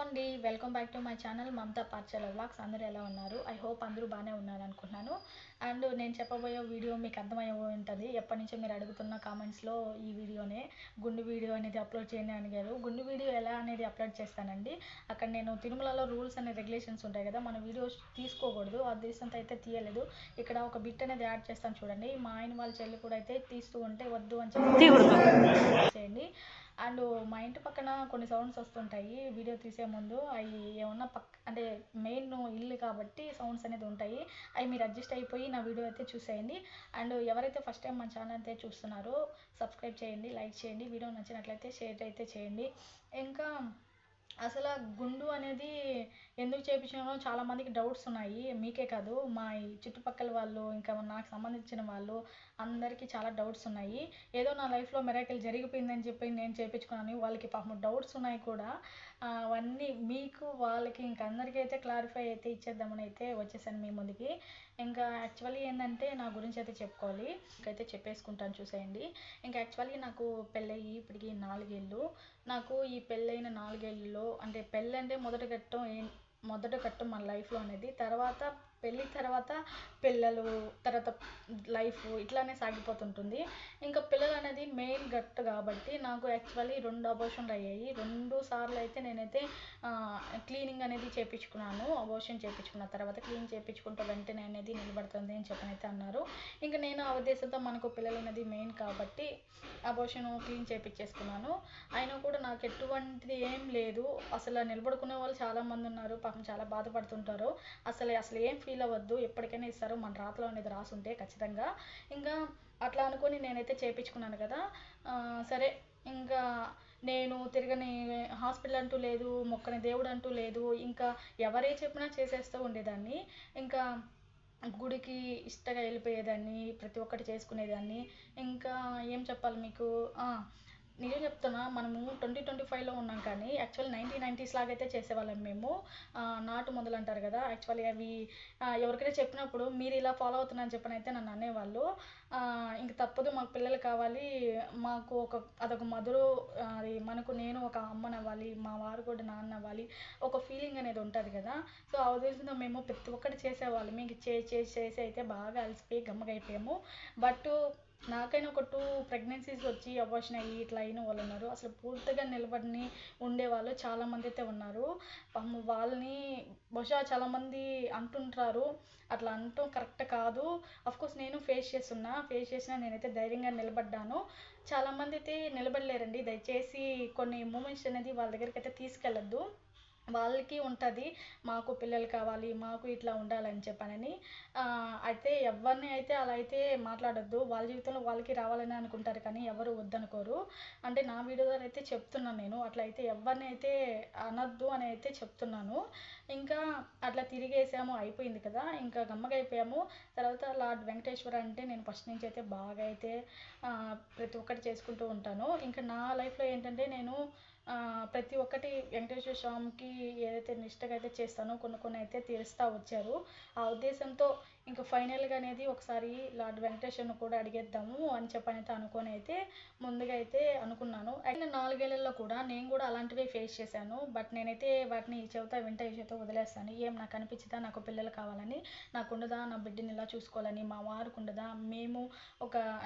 అండి. Welcome back to my channel Mamata Parchala vlogs. అందరూ ఎలా ఉన్నారు? ఐ హోప్ అందరూ బాగానే ఉన్నారనుకుంటున్నాను. అండ్ నేను చెప్పబోయే వీడియో మీకు అర్థమయ్యే ఉంటుంది. ఎప్పటినుంచో మీరు అడుగుతున్న కామెంట్స్‌లో ఈ వీడియోనే గుండు వీడియో అనేది అప్లోడ్ చేయండి అని అడిగారు. గుండు వీడియో ఎలా అనేది అప్లోడ్ చేస్తానండి. అక్కడ నేను తిరుమలలో రూల్స్ అండ్ రెగ్యులేషన్స్ ఉంటాయి కదా! మన వీడియోస్ తీసుకోకూడదు. ఆ ఉద్దేశంతో అయితే తీయలేదు. ఇక్కడ ఒక బిట్ అనేది యాడ్ చేస్తాను చూడండి. మా ఆయన వాళ్ళ చెల్లి కూడా అయితే తీస్తూ ఉంటే వద్దు అని చెప్పి చేయండి. అండ్ మా ఇంటి పక్కన కొన్ని సౌండ్స్ వస్తుంటాయి వీడియో తీసే ముందు. అవి ఏమన్నా అంటే మెయిన్ ఇల్లు కాబట్టి సౌండ్స్ అనేది ఉంటాయి. అవి మీరు అడ్జస్ట్ అయిపోయి నా వీడియో అయితే చూసేయండి. అండ్ ఎవరైతే ఫస్ట్ టైం మన ఛానల్ అయితే చూస్తున్నారో సబ్స్క్రైబ్ చేయండి, లైక్ చేయండి, వీడియో నచ్చినట్లయితే షేర్ అయితే చేయండి. ఇంకా అసలు గుండు అనేది ఎందుకు చేయించానో చాలామందికి డౌట్స్ ఉన్నాయి. మీకే కాదు, మా ఈ చుట్టుపక్కల వాళ్ళు, ఇంకా నాకు సంబంధించిన వాళ్ళు అందరికీ చాలా డౌట్స్ ఉన్నాయి. ఏదో నా లైఫ్లో మిరాకిల్ జరిగిపోయిందని చెప్పి నేను చేయించుకున్నాను. వాళ్ళకి పాపం డౌట్స్ ఉన్నాయి కూడా. అవన్నీ మీకు వాళ్ళకి ఇంకా అందరికీ అయితే క్లారిఫై అయితే ఇచ్చేద్దామని అయితే వచ్చేసాను మీ ముందుకి. ఇంకా యాక్చువల్లీ ఏంటంటే నా గురించి అయితే చెప్పుకోవాలి. ఇంకైతే చెప్పేసుకుంటాను చూసేయండి. ఇంకా యాక్చువల్లీ నాకు పెళ్ళయి ఇప్పటికి 4 ఏళ్ళు. నాకు ఈ పెళ్ళైన 4 ఏళ్ళలో అంటే పెళ్ళంటే మొదట ఘట్టం మన లైఫ్లో అనేది. తర్వాత పెళ్ళి తర్వాత పిల్లలు, తర్వాత లైఫ్ ఇట్లానే సాగిపోతుంటుంది. ఇంకా పిల్లలు అనేది మెయిన్ ఘట్టు కాబట్టి నాకు యాక్చువల్లీ 2 అబోషన్లు అయ్యాయి. 2 సార్లు అయితే నేనైతే క్లీనింగ్ అనేది చేయించుకున్నాను. అబోషన్ చేయించుకున్న తర్వాత క్లీన్ చేయించుకుంటే వెంటనే అనేది నిలబడుతుంది అని చెప్పనైతే అన్నారు. ఇంకా నేను ఆ ఉద్దేశంతో మనకు పిల్లలు అనేది మెయిన్ కాబట్టి అబోషన్ క్లీన్ చేయించేసుకున్నాను. అయినా కూడా నాకు ఎటువంటిది ఏం లేదు. అసలు నిలబడుకునే వాళ్ళు చాలామంది ఉన్నారు. పాపం చాలా బాధపడుతుంటారు. అసలు ఏం ఫీల్ అవ్వద్దు, ఎప్పటికైనా ఇస్తారు. మన రాతలో అనేది రాసి ఉంటే ఖచ్చితంగా. ఇంకా అట్లా అనుకొని నేనైతే చేయించుకున్నాను కదా. సరే, ఇంకా నేను తిరగని హాస్పిటల్ అంటూ లేదు, మొక్కని దేవుడు అంటూ లేదు. ఇంకా ఎవరే చెప్పినా చేసేస్తూ ఉండేదాన్ని. ఇంకా గుడికి ఇష్టంగా వెళ్ళిపోయేదాన్ని, ప్రతి ఒక్కటి చేసుకునేదాన్ని. ఇంకా ఏం చెప్పాలి మీకు, నిజం చెప్తున్నా, మనము 2025లో ఉన్నాం కానీ యాక్చువల్లీ 1990s లాగైతే చేసేవాళ్ళం మేము. నాటు మొదలు అంటారు కదా, యాక్చువల్లీ అవి ఎవరికైనా చెప్పినప్పుడు మీరు ఇలా ఫాలో అవుతున్నారని చెప్పనైతే నన్ను అనేవాళ్ళు. ఇంక తప్పదు, మాకు పిల్లలు కావాలి, మాకు అదొక మధురు, అది మనకు నేను ఒక అమ్మనవ్వాలి, మా వారు కూడా నాన్న అవ్వాలి, ఒక ఫీలింగ్ అనేది ఉంటుంది కదా. సో ఆ ఉద్దేశంతో మేము ప్రతి ఒక్కటి చేసేవాళ్ళం. మీకు చేసి అయితే బాగా అలసిపోయి గమ్మగైపోయాము. బట్ నాకైనా ఒక 2 ప్రెగ్నెన్సీస్ వచ్చి అబార్షన్ అయ్యి ఇట్లా అయిన వాళ్ళు ఉన్నారు. అసలు పూర్తిగా నిలబడిని ఉండేవాళ్ళు చాలామంది అయితే ఉన్నారు. వాళ్ళని బహుశా చాలామంది అంటుంటారు, అట్లా అనటం కరెక్ట్ కాదు. అఫ్కోర్స్ నేను ఫేస్ చేసిన నేనైతే ధైర్యంగా నిలబడ్డాను. చాలామంది అయితే నిలబడలేరండి. దయచేసి కొన్ని మూమెంట్స్ అనేది వాళ్ళ దగ్గరికి అయితే తీసుకెళ్ళొద్దు. వాళ్ళకి ఉంటుంది, మాకు పిల్లలు కావాలి, మాకు ఇట్లా ఉండాలని చెప్పనని. అయితే ఎవరిని అయితే అలా అయితే మాట్లాడొద్దు. వాళ్ళ జీవితంలో వాళ్ళకి రావాలని అనుకుంటారు కానీ ఎవరు వద్దనుకోరు. అంటే నా వీడియో ద్వారా అయితే చెప్తున్నాను నేను. అట్లా అయితే ఎవరిని అయితే అనొద్దు అని అయితే చెప్తున్నాను. ఇంకా అట్లా తిరిగేసాము, అయిపోయింది కదా, ఇంకా గమ్మగా అయిపోయాము. తర్వాత లార్డ్ వెంకటేశ్వర అంటే నేను ఫస్ట్ నుంచి అయితే బాగా అయితే ప్రతి ఒక్కటి చేసుకుంటూ ఉంటాను. ఇంకా నా లైఫ్లో ఏంటంటే నేను ప్రతి ఒక్కటి వెంకటేశ్వర స్వామికి ఏదైతే నిష్టగా అయితే చేస్తానో కొన్ని అయితే తీరుస్తూ వచ్చారు. ఆ ఉద్దేశంతో ఇంకా ఫైనల్గా అనేది ఒకసారి లార్డ్ వెంకటేశ్వరను కూడా అడిగేద్దాము అని చెప్పనైతే అనుకొని అయితే ముందుగా అయితే అనుకున్నాను. అయితే 4 ఏళ్లలో కూడా నేను కూడా అలాంటివే ఫేస్ చేశాను. బట్ నేనైతే వాటిని ఈ చెవితో వింటే ఈ చెవితో వదిలేస్తాను. ఏం నాకు అనిపించిందా, నాకు పిల్లలు కావాలని, నాకు ఉండదా నా బిడ్డని ఇలా చూసుకోవాలని, మా వారికి ఉండదా, మేము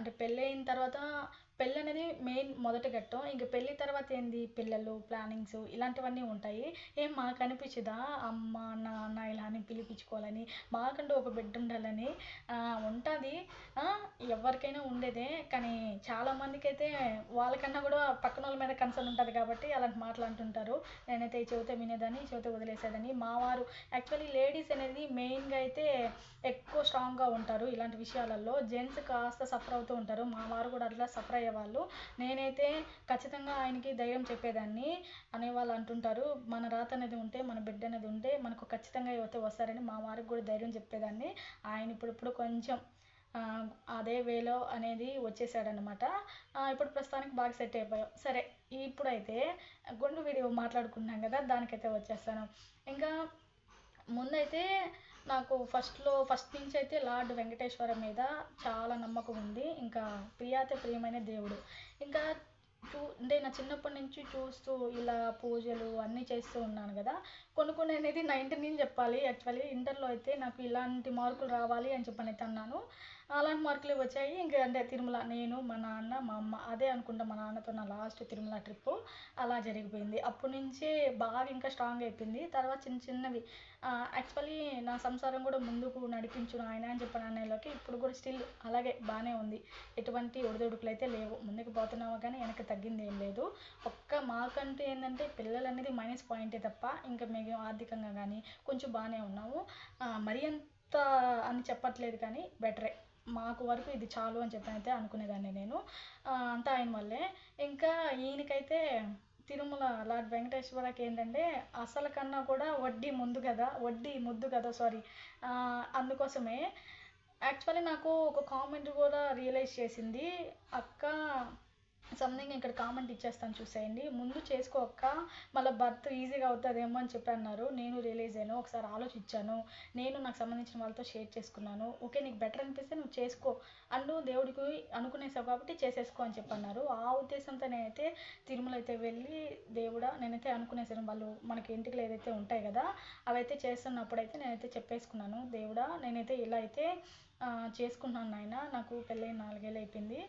అంటే పెళ్ళైన తర్వాత పెళ్ళి అనేది మెయిన్ మొదటి ఘట్టం. ఇంక పెళ్ళి తర్వాత ఏంది, పిల్లలు, ప్లానింగ్స్ ఇలాంటివన్నీ ఉంటాయి. ఏం మాకు అనిపించదా అమ్మ నాన్న ఇలా అని పిలిపించుకోవాలని, మాకంటూ ఒక బిడ్డ ఉండాలని ఉంటుంది. ఎవరికైనా ఉండేదే. కానీ చాలామందికి అయితే వాళ్ళకన్నా కూడా పక్కన వాళ్ళ మీద కన్సర్న్ ఉంటుంది కాబట్టి అలాంటి మాటలు అంటుంటారు. నేనైతే ఈ చెవితే వినేదాన్ని, ఈ చెవితే వదిలేసేదాన్ని. మా వారు యాక్చువల్లీ లేడీస్ అనేది మెయిన్గా అయితే ఎక్కువ స్ట్రాంగ్గా ఉంటారు ఇలాంటి విషయాలలో. జెంట్స్ కాస్త సఫర్ అవుతూ ఉంటారు. మా వారు కూడా అట్లా సఫర్ అయ్యేవాళ్ళు. నేనైతే ఖచ్చితంగా ఆయనకి ధైర్యం చెప్పేదాన్ని. అనేవాళ్ళు అంటుంటారు, మన రాత అనేది ఉంటే, మన బిడ్డ అనేది ఉంటే మనకు ఖచ్చితంగా అయితే వస్తారని మా వారికి కూడా ధైర్యం చెప్పేదాన్ని. ఆయన ఇప్పుడు కొంచెం అదే వేలో అనేది వచ్చేసాడనమాట. ఇప్పుడు ప్రస్తుతానికి బాగా సెట్ అయిపోయాం. సరే, ఇప్పుడైతే గుండు వీడియో మాట్లాడుకుంటున్నాం కదా, దానికైతే వచ్చేస్తాను. ఇంకా ముందైతే నాకు ఫస్ట్ నుంచి అయితే లార్డ్ వెంకటేశ్వర మీద చాలా నమ్మకం ఉంది. ఇంకా ప్రియాతి ప్రియమైన దేవుడు. ఇంకా అంటే నా చిన్నప్పటి నుంచి చూస్తూ ఇలా పూజలు అన్నీ చేస్తూ ఉన్నాను కదా. కొన్ని అనేది 90 అని చెప్పాలి. యాక్చువల్లీ ఇంటర్లో అయితే నాకు ఇలాంటి మార్కులు రావాలి అని చెప్పనైతే అన్నాను. అలాంటి మార్కులే వచ్చాయి. ఇంకా అంటే తిరుమల నేను, మా నాన్న, మా అమ్మ అదే అనుకుంటా, మా నాన్నతో నా లాస్ట్ తిరుమల ట్రిప్పు అలా జరిగిపోయింది. అప్పటి నుంచే బాగా ఇంకా స్ట్రాంగ్ అయిపోయింది. తర్వాత చిన్న చిన్నవి యాక్చువల్లీ నా సంసారం కూడా ముందుకు నడిపించు నాయన అని చెప్పిన అనేలోకి ఇప్పుడు కూడా స్టిల్ అలాగే బాగానే ఉంది. ఎటువంటి ఒడిదుడుకులు అయితే లేవు. ముందుకు పోతున్నాము కానీ వెనక్కి తగ్గింది ఏం లేదు. మాకంటే ఏంటంటే పిల్లలు అనేది మైనస్ పాయింటే తప్ప ఇంకా మేము ఆర్థికంగా కానీ కొంచెం బాగానే ఉన్నాము. మరీ అంత అని చెప్పట్లేదు కానీ బెటరే. మాకు వరకు ఇది చాలు అని చెప్పనైతే అనుకునేదాన్ని నేను. అంతా ఆయన వల్లే. ఇంకా ఈయనకైతే తిరుమల లార్డ్ వెంకటేశ్వరకి ఏంటంటే అసలు కన్నా కూడా వడ్డీ ముద్దు కదా, సారీ. అందుకోసమే యాక్చువల్లీ నాకు ఒక కామెంట్ కూడా రియలైజ్ చేసింది అక్క. సంథింగ్ ఇక్కడ కామెంట్ ఇచ్చేస్తాను చూసేయండి. ముందు చేసుకో అక్క, మళ్ళీ బర్త్ ఈజీగా అవుతుందేమో అని చెప్పి అన్నారు. నేను రియలైజ్ అయ్యాను, ఒకసారి ఆలోచించాను. నేను నాకు సంబంధించిన వాళ్ళతో షేర్ చేసుకున్నాను. ఓకే నీకు బెటర్ అనిపిస్తే నువ్వు చేసుకో, దేవుడికి అనుకునేసావు కాబట్టి చేసేసుకో అని చెప్పి అన్నారు. ఆ ఉద్దేశంతో నేనైతే తిరుమల అయితే వెళ్ళి దేవుడా నేనైతే అనుకునేసాను. వాళ్ళు మనకి ఇంటికి ఏదైతే ఉంటాయి కదా అవైతే చేస్తున్నప్పుడైతే నేనైతే చెప్పేసుకున్నాను. దేవుడా నేనైతే ఇలా అయితే చేసుకుంటున్నాను నాయన, నాకు పెళ్ళై 4 ఏళ్ళు అయిపోయింది.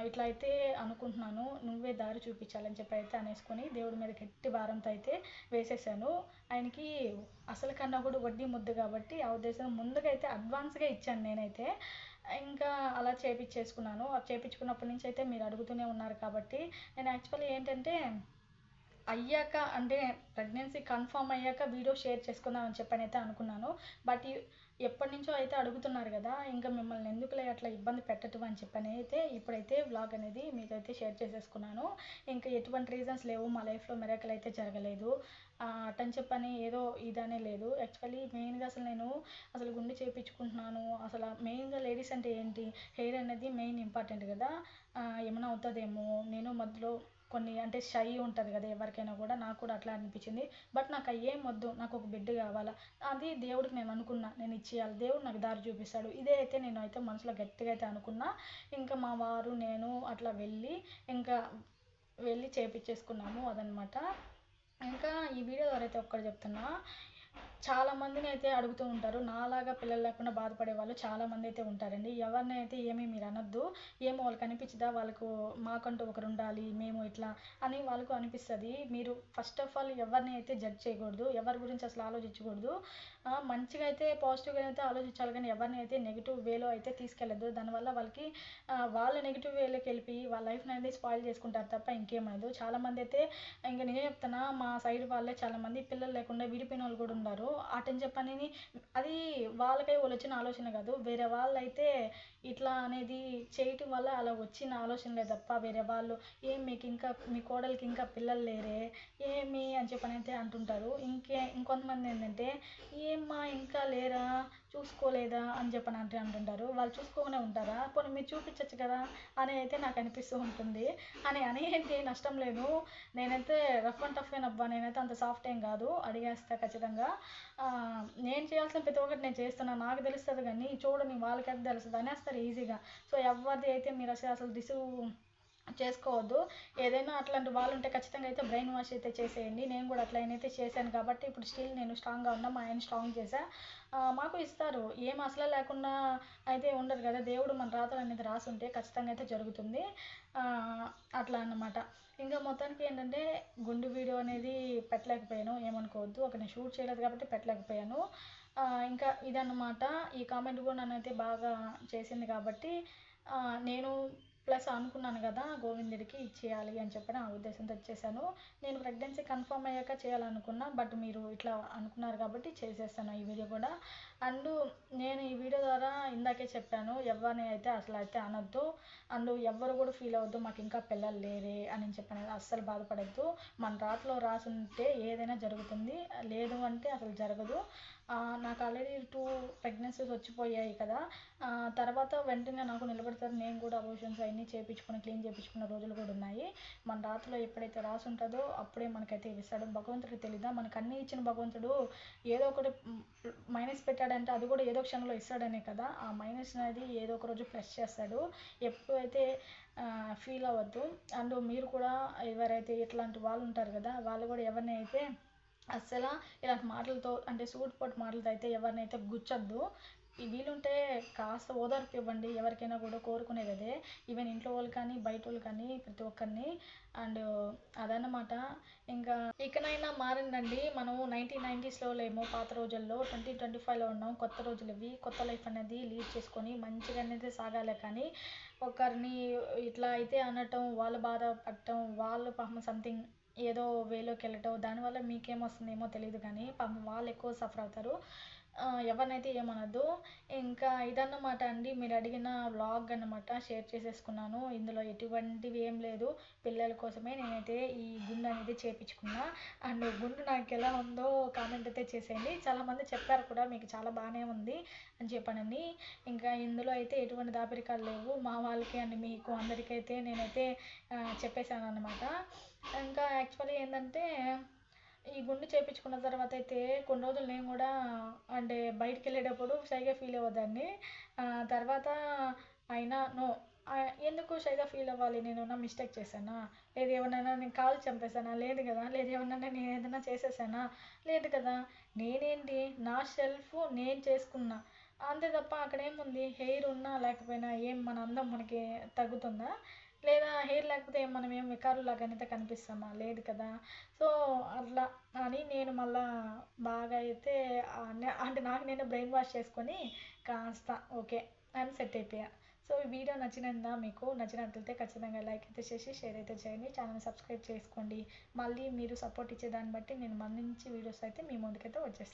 ఇట్లా అయితే అనుకుంటున్నాను, నువ్వే దారి చూపించాలని చెప్పి అయితే అనేసుకొని దేవుడి మీద గట్టి భారంతో అయితే వేసేసాను. ఆయనకి అసలు కన్నా కూడా వడ్డీ ముద్దు కాబట్టి ఆ ఉద్దేశం ముందుగా అయితే అడ్వాన్స్గా ఇచ్చాను నేనైతే. ఇంకా అలా చేపించేసుకున్నాను. అది చేపించుకున్నప్పటి నుంచి అయితే మీరు అడుగుతూనే ఉన్నారు కాబట్టి నేను యాక్చువల్లీ ఏంటంటే అయ్యాక అంటే ప్రెగ్నెన్సీ కన్ఫర్మ్ అయ్యాక వీడియో షేర్ చేసుకుందామని చెప్పనైతే అనుకున్నాను. బట్ ఎప్పటి నుంచో అయితే అడుగుతున్నారు కదా, ఇంకా మిమ్మల్ని ఎందుకులే అట్లా ఇబ్బంది పెట్టడం అని చెప్పని అయితే ఇప్పుడైతే వ్లాగ్ అనేది మీతో అయితే షేర్ చేసేసుకున్నాను. ఇంకా ఎటువంటి రీజన్స్ లేవు, మా లైఫ్లో మిరాకిల్ అయితే జరగలేదు. అటని చెప్పని ఏదో ఇదనే లేదు. యాక్చువల్లీ మెయిన్గా అసలు గుండె చేయించుకుంటున్నాను. అసలు మెయిన్గా లేడీస్ అంటే ఏంటి, హెయిర్ అనేది మెయిన్ ఇంపార్టెంట్ కదా. ఏమైనా అవుతుందేమో, నేను మధ్యలో కొన్ని అంటే షై ఉంటుంది కదా ఎవరికైనా కూడా, నాకు కూడా అట్లా అనిపించింది. బట్ నాకు ఏం వద్దు, నాకు ఒక బిడ్డ కావాలా, అది దేవుడికి నేను అనుకున్నా, నేను ఇచ్చేయాలి, దేవుడు నాకు దారి చూపిస్తాడు, ఇదే అయితే నేను అయితే మనసులో గట్టిగా అయితే అనుకున్నా. ఇంకా మా వారు నేను అట్లా ఇంకా వెళ్ళి చేపించేసుకున్నాము అదనమాట. ఇంకా ఈ వీడియో ద్వారా అయితే ఒక్కటి చెప్తున్నా, చాలా మందిని అయితే అడుగుతూ ఉంటారు, నాలాగా పిల్లలు లేకుండా బాధపడే వాళ్ళు చాలామంది అయితే ఉంటారండి. ఎవరిని అయితే ఏమీ మీరు అనొద్దు. ఏమో వాళ్ళకి అనిపించదా, వాళ్ళకు మాకంటూ ఒకరు ఉండాలి, మేము ఇట్లా అని వాళ్ళకు అనిపిస్తుంది. మీరు ఫస్ట్ ఆఫ్ ఆల్ ఎవరిని అయితే జడ్జ్ చేయకూడదు, ఎవరి గురించి అసలు ఆలోచించకూడదు. మంచిగా అయితే పాజిటివ్గా అయితే ఆలోచించాలి కానీ ఎవరిని అయితే నెగిటివ్ వేలో అయితే తీసుకెళ్ళద్దు. దానివల్ల వాళ్ళకి వాళ్ళ నెగిటివ్ వేలోకి వెళ్ళి వాళ్ళ లైఫ్ని అనేది స్పాయిల్ చేసుకుంటారు తప్ప ఇంకేమదు. చాలామంది అయితే ఇంకా నేనే చెప్తున్నా, మా సైడ్ వాళ్ళే చాలామంది పిల్లలు లేకుండా విడిపోయిన వాళ్ళు కూడా ఉన్నారు. అటని చెప్పని అది వాళ్ళకై వాళ్ళు వచ్చిన ఆలోచన కాదు, వేరే వాళ్ళు అయితే ఇట్లా అనేది చేయటం వల్ల అలా వచ్చిన ఆలోచనలే తప్ప వేరే వాళ్ళు ఏం మీకు ఇంకా మీ కోడలికి ఇంకా పిల్లలు లేరే ఏమి అని చెప్పని అయితే అంటుంటారు. ఇంకొంతమంది ఏంటంటే ఏమ్మా ఇంకా లేరా, చూసుకోలేదా అని చెప్పని అంటుంటారు. వాళ్ళు చూసుకోనే ఉంటారా, పోనీ మీరు చూపించచ్చు కదా అని అయితే నాకు అనిపిస్తూ ఉంటుంది. అనేంటి నష్టం లేదు, నేనైతే రఫ్ అండ్ టఫ్ అబ్బా, నేనైతే అంత సాఫ్ట్ ఏం కాదు, అడిగేస్తా ఖచ్చితంగా. నేను చేయాల్సిన ప్రతి ఒక్కటి నేను చేస్తున్నాను, నాకు తెలుస్తుంది కానీ చూడని వాళ్ళకైతే తెలుస్తుంది అనేస్తారు ఈజీగా. సో ఎవరిది అయితే మీరు అసలు రిసీవ్ చేసుకోవద్దు. ఏదైనా అట్లాంటి వాళ్ళు ఉంటే ఖచ్చితంగా అయితే బ్రెయిన్ వాష్ అయితే చేసేయండి. నేను కూడా అట్లా అయితే చేశాను కాబట్టి ఇప్పుడు స్టిల్ నేను స్ట్రాంగ్గా ఉన్నా, మా ఆయన స్ట్రాంగ్ చేశా. మాకు ఇస్తారు, ఏం అసలు లేకుండా అయితే ఉండదు కదా, దేవుడు మన రాతలు అనేది రాసి ఉంటే ఖచ్చితంగా అయితే జరుగుతుంది. అట్లా అన్నమాట. ఇంకా మొత్తానికి ఏంటంటే గుండు వీడియో అనేది పెట్టలేకపోయాను, ఏమనుకోవద్దు, ఒక నేను షూట్ చేయలేదు కాబట్టి పెట్టలేకపోయాను. ఇంకా ఇదన్నమాట. ఈ కామెంట్ కూడా నన్ను అయితే బాగా చేసింది కాబట్టి నేను ప్లస్ అనుకున్నాను కదా గోవిందుడికి ఇచ్చేయాలి అని చెప్పని ఆ ఉద్దేశంతో ఇచ్చేసాను. నేను ప్రెగ్నెన్సీ కన్ఫర్మ్ అయ్యాక చేయాలనుకున్నా, బట్ మీరు ఇట్లా అనుకున్నారు కాబట్టి చేసేస్తాను ఈ వీడియో కూడా. అండ్ నేను ఈ వీడియో ద్వారా ఇందాకే చెప్పాను, ఎవరిని అయితే అసలు అయితే అనొద్దు. అండ్ ఎవ్వరు కూడా ఫీల్ అవ్వద్దు మాకు ఇంకా పిల్లలు లేరే అని చెప్పని అస్సలు బాధపడద్దు. మన రాతలో రాసి ఉంటే ఏదైనా జరుగుతుంది, లేదు అంటే అసలు జరగదు. నాకు ఆల్రెడీ 2 ప్రెగ్నెన్సీస్ వచ్చిపోయాయి కదా, తర్వాత వెంటనే నాకు నిలబడతారు, నేను కూడా అబోషన్స్ అయినా అవన్నీ చేయించుకొని క్లీన్ చేయించుకున్న రోజులు కూడా ఉన్నాయి. మన రాతలో ఎప్పుడైతే రాసి ఉంటుందో అప్పుడే మనకైతే ఇస్తాడు. భగవంతుడికి తెలీదా? మనకు అన్నీ ఇచ్చిన భగవంతుడు ఏదో ఒకటి మైనస్ పెట్టాడంటే అది కూడా ఏదో క్షణంలో ఇస్తాడనే కదా. ఆ మైనస్ అనేది ఏదో ఒక రోజు ప్లస్ చేస్తాడు. ఎప్పుడైతే ఫీల్ అవ్వద్దు. అండ్ మీరు కూడా ఎవరైతే ఇట్లాంటి వాళ్ళు ఉంటారు కదా, వాళ్ళు కూడా ఎవరిని అయితే అస్సలు ఇలాంటి మాటలతో అంటే సూటిపోటు మాటలతో అయితే ఎవరినైతే గుచ్చొద్దు. వీలుంటే కాస్త ఓదార్పు ఇవ్వండి. ఎవరికైనా కూడా కోరుకునేది అదే. ఈవెన్ ఇంట్లో వాళ్ళు కానీ బయట వాళ్ళు కానీ ప్రతి ఒక్కరిని. అండ్ అదన్నమాట. ఇంకా ఇకనైనా మారిందండి. మనం 1990స్లో లేమో, పాత రోజుల్లో 2025లో ఉన్నాం. కొత్త రోజులు ఇవి. కొత్త లైఫ్ అనేది లీడ్ చేసుకొని మంచిగా అనేది సాగాలి. కానీ ఒకరిని ఇట్లా అయితే అనటం, వాళ్ళు బాధపడటం, వాళ్ళు పాపం సంథింగ్ ఏదో వేలోకి వెళ్ళటం, దానివల్ల మీకేమొస్తుందేమో తెలియదు కానీ పాపం వాళ్ళు ఎక్కువ సఫర్ అవుతారు. ఎవరినైతే ఏమనద్దు. ఇంకా ఇదన్నమాట అండి. మీరు అడిగిన వ్లాగ్ అన్నమాట షేర్ చేసేసుకున్నాను. ఇందులో ఎటువంటివి ఏం లేదు. పిల్లల కోసమే నేనైతే ఈ గుండు అనేది చేయించుకున్నా. అండ్ గుండు నాకు ఎలా ఉందో కామెంట్ అయితే చేసేయండి. చాలామంది చెప్పారు కూడా మీకు చాలా బాగానే ఉంది అని చెప్పానని. ఇంకా ఇందులో అయితే ఎటువంటి దాపరికాలు లేవు. మా వాళ్ళకి అండ్ మీకు అందరికైతే నేనైతే చెప్పేశాను అనమాట. ఇంకా యాక్చువల్లీ ఏంటంటే ఈ గుండు చేయించుకున్న తర్వాత అయితే కొన్ని రోజులు నేను కూడా అంటే బయటికి వెళ్ళేటప్పుడు షైగా ఫీల్ అవ్వదాన్ని. తర్వాత అయినా నో, ఎందుకు షైగా ఫీల్ అవ్వాలి? నేను ఏమన్నా మిస్టేక్ చేశానా? లేదు ఏమన్నా నేను కాలు చంపేశానా? లేదు కదా. లేదు ఏమన్నా నేను ఏదైనా చేసేసానా? లేదు కదా. నేనేంటి నా సెల్ఫ్ నేను చేసుకున్నా అంతే తప్ప అక్కడ ఏముంది? హెయిర్ ఉన్నా లేకపోయినా ఏం మన అందం మనకి తగ్గుతుందా? లేదా హెయిర్ లేకపోతే మనం ఏం వికారులాగానైతే కనిపిస్తామా? లేదు కదా. సో అట్లా అని నేను మళ్ళా బాగా అయితే అంటే నాకు నేను బ్రెయిన్ వాష్ చేసుకొని కాస్త ఓకే అని సెట్ అయిపోయా. సో ఈ వీడియో నచ్చినందా? మీకు నచ్చినట్లయితే ఖచ్చితంగా లైక్ అయితే చేసి షేర్ అయితే చేయండి. ఛానల్ సబ్స్క్రైబ్ చేసుకోండి. మళ్ళీ మీరు సపోర్ట్ ఇచ్చేదాన్ని బట్టి నేను మంచి వీడియోస్ అయితే మీ ముందుకైతే వచ్చేస్తాను.